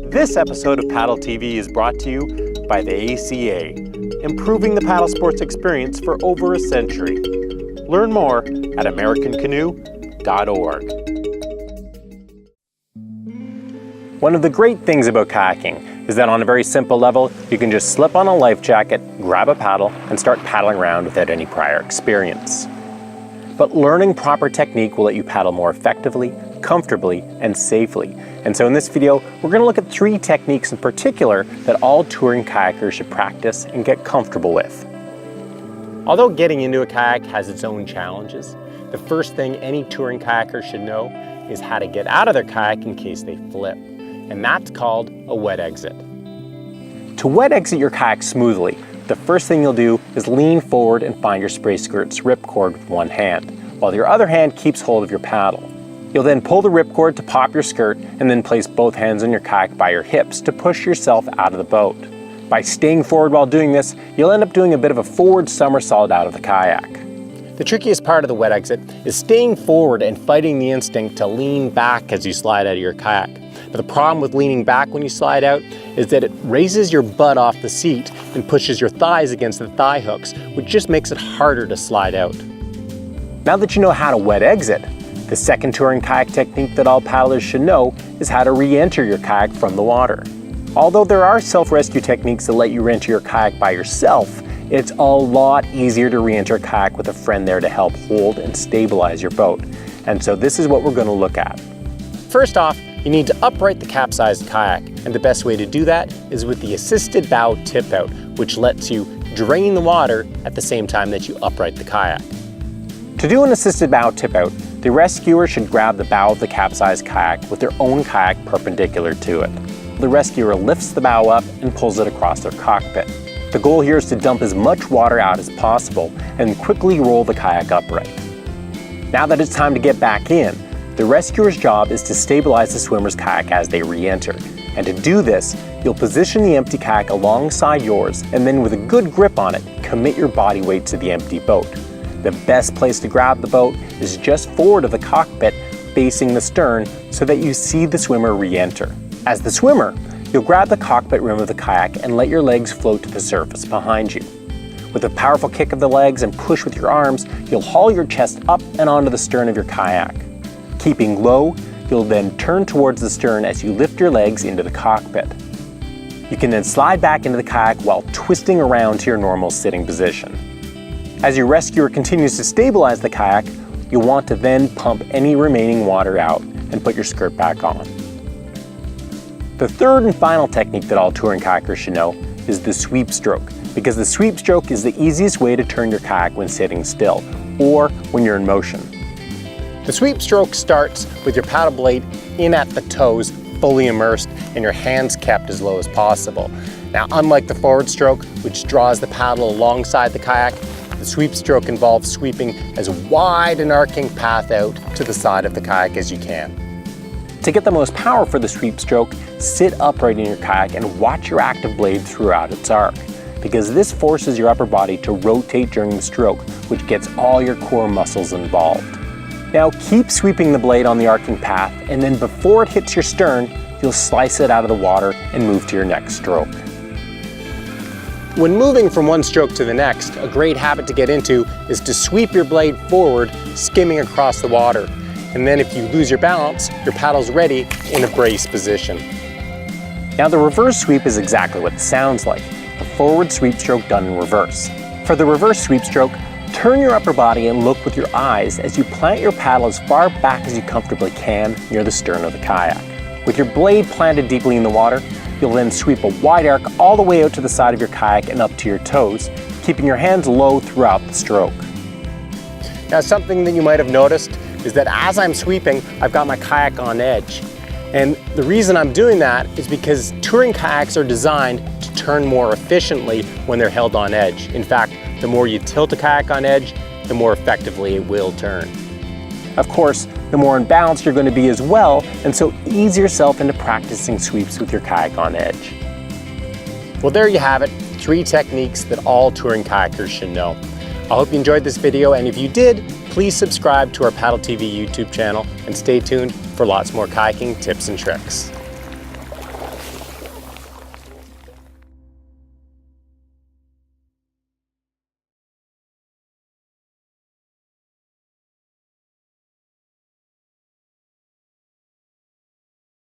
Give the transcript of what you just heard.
This episode of PaddleTV is brought to you by the ACA, improving the paddle sports experience for over a century. Learn more at AmericanCanoe.org. One of the great things about kayaking is that on a very simple level, you can just slip on a life jacket, grab a paddle, and start paddling around without any prior experience. But learning proper technique will let you paddle more effectively, comfortably, and safely. And so in this video, we're going to look at 3 techniques in particular that all touring kayakers should practice and get comfortable with. Although getting into a kayak has its own challenges, the first thing any touring kayaker should know is how to get out of their kayak in case they flip. And that's called a wet exit. To wet exit your kayak smoothly, the first thing you'll do is lean forward and find your spray skirt's ripcord with one hand, while your other hand keeps hold of your paddle. You'll then pull the ripcord to pop your skirt and then place both hands on your kayak by your hips to push yourself out of the boat. By staying forward while doing this, you'll end up doing a bit of a forward somersault out of the kayak. The trickiest part of the wet exit is staying forward and fighting the instinct to lean back as you slide out of your kayak. But the problem with leaning back when you slide out is that it raises your butt off the seat and pushes your thighs against the thigh hooks, which just makes it harder to slide out. Now that you know how to wet exit, the second touring kayak technique that all paddlers should know is how to re-enter your kayak from the water. Although there are self-rescue techniques that let you re-enter your kayak by yourself, it's a lot easier to re-enter a kayak with a friend there to help hold and stabilize your boat. And so this is what we're going to look at. First off, you need to upright the capsized kayak, and the best way to do that is with the assisted bow tip out, which lets you drain the water at the same time that you upright the kayak. To do an assisted bow tip out, the rescuer should grab the bow of the capsized kayak with their own kayak perpendicular to it. The rescuer lifts the bow up and pulls it across their cockpit. The goal here is to dump as much water out as possible and quickly roll the kayak upright. Now that it's time to get back in, the rescuer's job is to stabilize the swimmer's kayak as they re-enter. And to do this, you'll position the empty kayak alongside yours and then with a good grip on it, commit your body weight to the empty boat. The best place to grab the boat is just forward of the cockpit, facing the stern, so that you see the swimmer re-enter. As the swimmer, you'll grab the cockpit rim of the kayak and let your legs float to the surface behind you. With a powerful kick of the legs and push with your arms, you'll haul your chest up and onto the stern of your kayak. Keeping low, you'll then turn towards the stern as you lift your legs into the cockpit. You can then slide back into the kayak while twisting around to your normal sitting position. As your rescuer continues to stabilize the kayak, you'll want to then pump any remaining water out and put your skirt back on. The third and final technique that all touring kayakers should know is the sweep stroke, because the sweep stroke is the easiest way to turn your kayak when sitting still or when you're in motion. The sweep stroke starts with your paddle blade in at the toes, fully immersed, and your hands kept as low as possible. Now, unlike the forward stroke, which draws the paddle alongside the kayak, the sweep stroke involves sweeping as wide an arcing path out to the side of the kayak as you can. To get the most power for the sweep stroke, sit upright in your kayak and watch your active blade throughout its arc, because this forces your upper body to rotate during the stroke, which gets all your core muscles involved. Now keep sweeping the blade on the arcing path, and then before it hits your stern, you'll slice it out of the water and move to your next stroke. When moving from one stroke to the next, a great habit to get into is to sweep your blade forward, skimming across the water. And then if you lose your balance, your paddle's ready in a brace position. Now the reverse sweep is exactly what it sounds like, a forward sweep stroke done in reverse. For the reverse sweep stroke, turn your upper body and look with your eyes as you plant your paddle as far back as you comfortably can near the stern of the kayak. With your blade planted deeply in the water, you'll then sweep a wide arc all the way out to the side of your kayak and up to your toes, keeping your hands low throughout the stroke. Now, something that you might have noticed is that as I'm sweeping, I've got my kayak on edge. And the reason I'm doing that is because touring kayaks are designed to turn more efficiently when they're held on edge. In fact, the more you tilt a kayak on edge, the more effectively it will turn. Of course, the more unbalanced you're going to be as well, and so ease yourself into practicing sweeps with your kayak on edge. Well, there you have it, 3 techniques that all touring kayakers should know. I hope you enjoyed this video, and if you did, please subscribe to our PaddleTV YouTube channel and stay tuned for lots more kayaking tips and tricks.